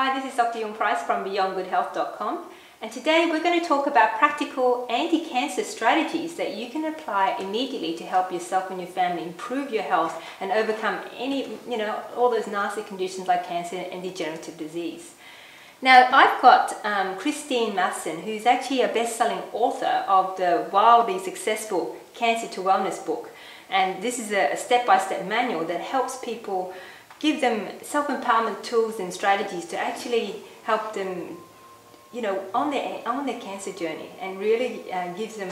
Hi, this is Dr. Yung Price from BeyondGoodHealth.com, and today we're going to talk about practical anti-cancer strategies that you can apply immediately to help yourself and your family improve your health and overcome all those nasty conditions like cancer and degenerative disease. Now, I've got Kristine Matheson, who's actually a best-selling author of the wildly successful Cancer to Wellness book, and this is a step-by-step manual that helps people, give them self-empowerment tools and strategies to actually help them, on their cancer journey, and really gives them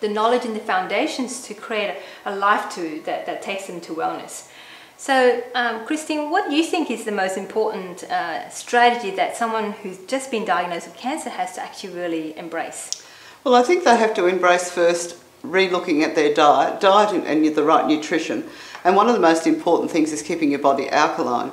the knowledge and the foundations to create a life that takes them to wellness. So, Kristine, what do you think is the most important strategy that someone who's just been diagnosed with cancer has to actually really embrace? Well, I think they have to embrace first re-looking at their diet and the right nutrition. And one of the most important things is keeping your body alkaline.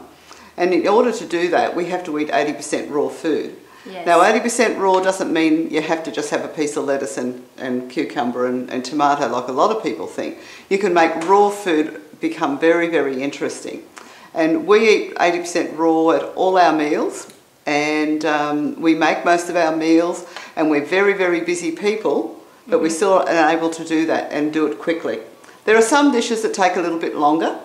And in order to do that, we have to eat 80% raw food. Yes. Now, 80% raw doesn't mean you have to just have a piece of lettuce and cucumber and tomato like a lot of people think. You can make raw food become very, very interesting. And we eat 80% raw at all our meals, and we make most of our meals, and we're very, very busy people, but we still are able to do that and do it quickly. There are some dishes that take a little bit longer,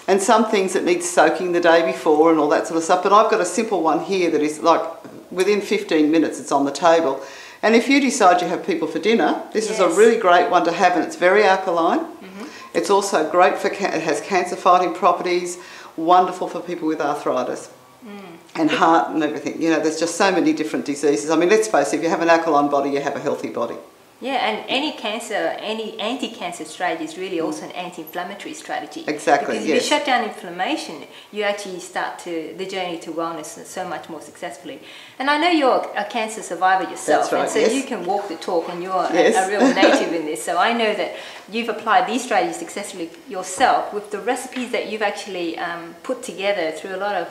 and some things that need soaking the day before and all that sort of stuff, but I've got a simple one here that is like within 15 minutes it's on the table. And if you decide you have people for dinner, this is a really great one to have, and it's very alkaline. It's also great for, it has cancer fighting properties, wonderful for people with arthritis and heart and everything. There's just so many different diseases. I mean, let's face it, if you have an alkaline body, you have a healthy body. Yeah, and any anti-cancer strategy is really also an anti-inflammatory strategy. Exactly, because if you shut down inflammation, you actually start the journey to wellness so much more successfully. And I know you're a cancer survivor yourself, That's right, and so you can walk the talk, and you're a real native in this. So I know that you've applied these strategies successfully yourself with the recipes that you've actually put together through a lot of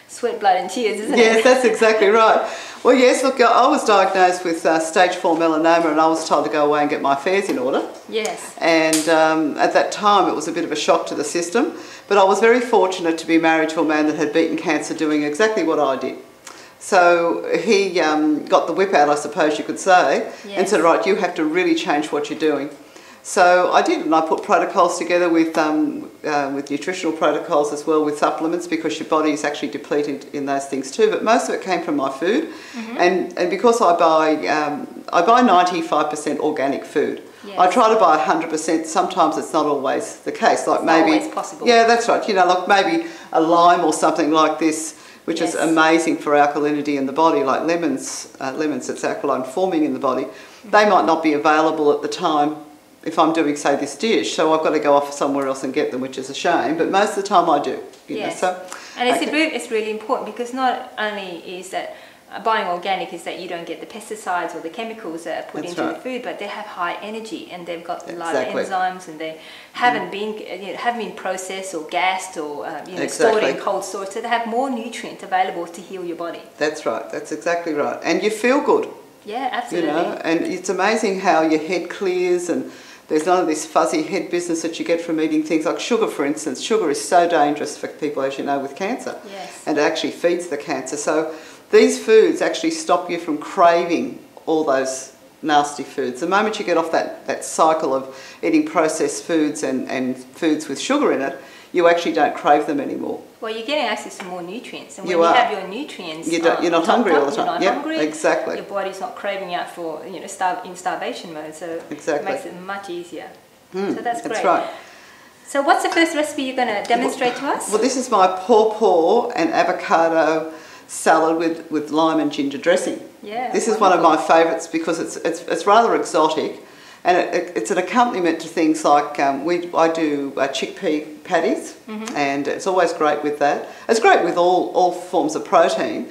sweat, blood and tears, isn't it? Yes, that's exactly right. Well, yes, look, I was diagnosed with stage 4 melanoma, and I was told to go away and get my affairs in order. Yes. And at that time it was a bit of a shock to the system, but I was very fortunate to be married to a man that had beaten cancer doing exactly what I did. So he got the whip out, I suppose you could say, and said, right, you have to really change what you're doing. So I did, and I put protocols together with nutritional protocols as well, with supplements, because your body is actually depleted in those things too. But most of it came from my food, and because I buy 95% organic food. Yes. I try to buy 100%. Sometimes it's not always the case. Like maybe, not always possible. Yeah, that's right. Like maybe a lime or something like this, which is amazing for alkalinity in the body, like lemons that's alkaline forming in the body. They might not be available at the time if I'm doing, say, this dish, so I've got to go off somewhere else and get them, which is a shame, but most of the time I do. And it's really important, because not only is that buying organic is that you don't get the pesticides or the chemicals that are put into the food, but they have high energy, and they've got a lot of enzymes, and they haven't been processed or gassed or stored in cold storage, so they have more nutrients available to heal your body. That's right, that's exactly right. And you feel good. Yeah, absolutely. And it's amazing how your head clears, and there's none of this fuzzy head business that you get from eating things like sugar, for instance. Sugar is so dangerous for people, as you know, with cancer. Yes. And it actually feeds the cancer. So these foods actually stop you from craving all those nasty foods. The moment you get off that cycle of eating processed foods and foods with sugar in it, you actually don't crave them anymore. Well, you're getting access to more nutrients, and when you have your nutrients, you're not hungry all the time. You're not hungry. Exactly. Your body's not craving out for in starvation mode, so it makes it much easier. So that's great. That's right. So what's the first recipe you're going to demonstrate to us? Well, this is my pawpaw and avocado salad with lime and ginger dressing. Yeah. This is one of my favourites because it's rather exotic. And it's an accompaniment to things like I do chickpea patties, and it's always great with that. It's great with all forms of protein,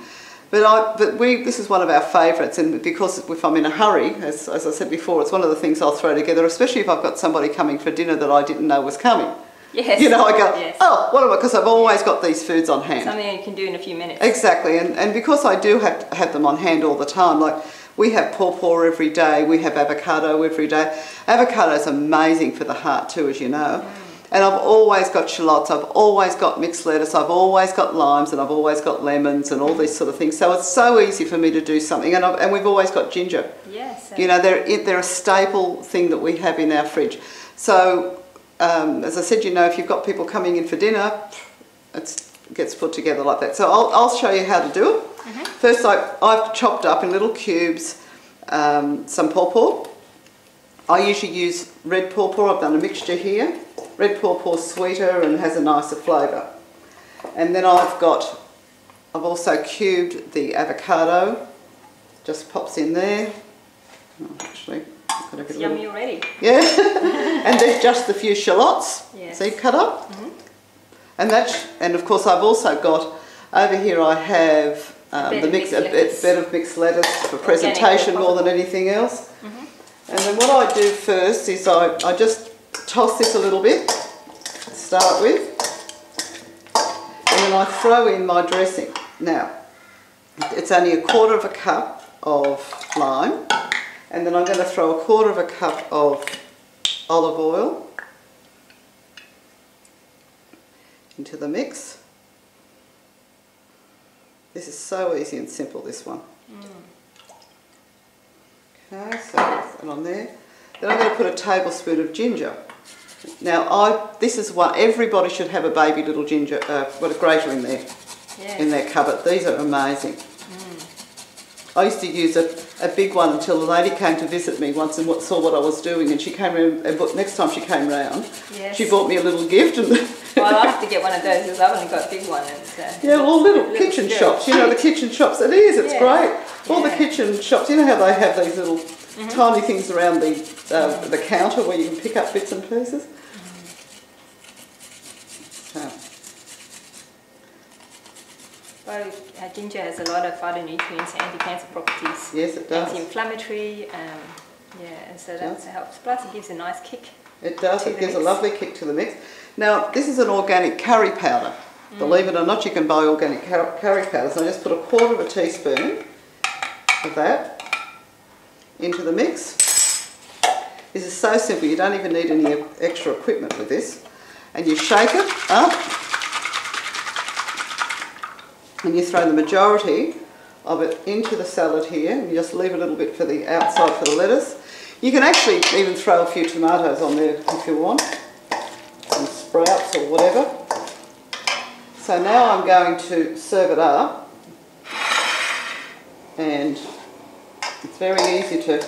but this is one of our favourites, and because if I'm in a hurry, as I said before, it's one of the things I'll throw together, especially if I've got somebody coming for dinner that I didn't know was coming. Yes. I go, oh, what am I? Because I've always got these foods on hand. Something you can do in a few minutes. Exactly, and because I do have them on hand all the time, like. We have pawpaw every day, we have avocado every day. Avocado is amazing for the heart too, as you know. And I've always got shallots, I've always got mixed lettuce, I've always got limes, and I've always got lemons and all these sort of things. So it's so easy for me to do something. And we've always got ginger. Yes. You know, they're a staple thing that we have in our fridge. So, as I said, you know, if you've got people coming in for dinner, it gets put together like that. So I'll show you how to do it. First, I've chopped up in little cubes some pawpaw. I usually use red pawpaw. I've done a mixture here. Red pawpaw is sweeter and has a nicer flavour. And then I've also cubed the avocado. Just pops in there. Oh, actually, it's yummy already. Yeah. And then just a few shallots. Yes. See, cut up. And of course I've also got over here. I have a bed of mixed lettuce for presentation more than anything else. And then what I do first is I just toss this a little bit to start with, and then I throw in my dressing. Now, it's only 1/4 cup of lime, and then I'm going to throw 1/4 cup of olive oil into the mix. This is so easy and simple, this one. Okay, so that's that on there. Then I'm going to put a tablespoon of ginger. Now, this is what everybody should have, a baby little ginger, a grater in there, in their cupboard. These are amazing. I used to use a big one until the lady came to visit me once and saw what I was doing, and she came around, and next time she came round, she bought me a little gift. And well, I'll have to get one of those because I've only got a big one. Yeah, well, little kitchen shops, you know, the kitchen shops, it's great. All the kitchen shops, you know how they have these little tiny things around the counter where you can pick up bits and pieces? Well, ginger has a lot of phytonutrients, anti-cancer properties. Yes, it does. Anti-inflammatory, and so that helps. Plus, it gives a nice kick. It does. It gives a lovely kick to the mix. Now, this is an organic curry powder. Believe it or not, you can buy organic curry powder. So I just put 1/4 teaspoon of that into the mix. This is so simple. You don't even need any extra equipment with this. And you shake it up. And you throw the majority of it into the salad here, and you just leave a little bit for the outside for the lettuce. You can actually even throw a few tomatoes on there if you want, some sprouts or whatever. So now I'm going to serve it up, and it's very easy to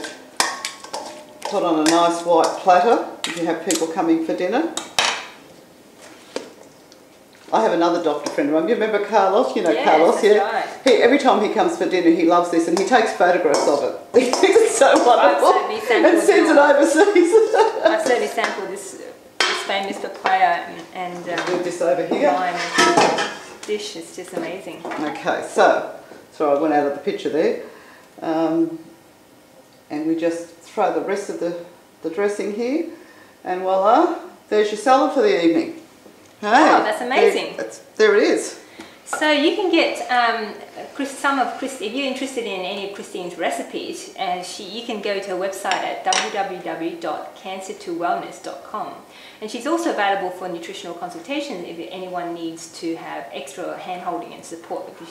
put on a nice white platter if you have people coming for dinner. I have another doctor friend of mine. You remember Carlos? You know Carlos, Right. Every time he comes for dinner, he loves this, and he takes photographs of it. It's so wonderful. And sends it overseas. I've certainly sampled this famous papaya and this over here. lime dish. It's just amazing. Okay, so I went out of the picture there, and we just throw the rest of the dressing here, and voila, there's your salad for the evening. Hey, oh, that's amazing. There it is. So you can get if you're interested in any of Kristine's recipes, you can go to her website at www.cancer2wellness.com. And she's also available for nutritional consultation if anyone needs to have extra hand-holding and support, because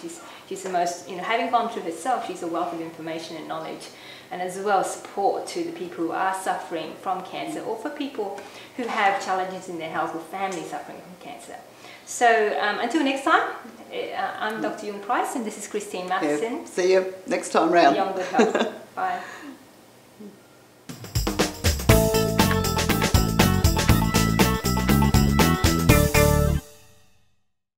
she's the most, having gone through herself, she's a wealth of information and knowledge, and as well support to the people who are suffering from cancer, or for people who have challenges in their health or family suffering from cancer. So until next time, I'm Dr. Jung Price, and this is Kristine Matheson. Yeah. See you next time round. Beyond Good Health. Bye.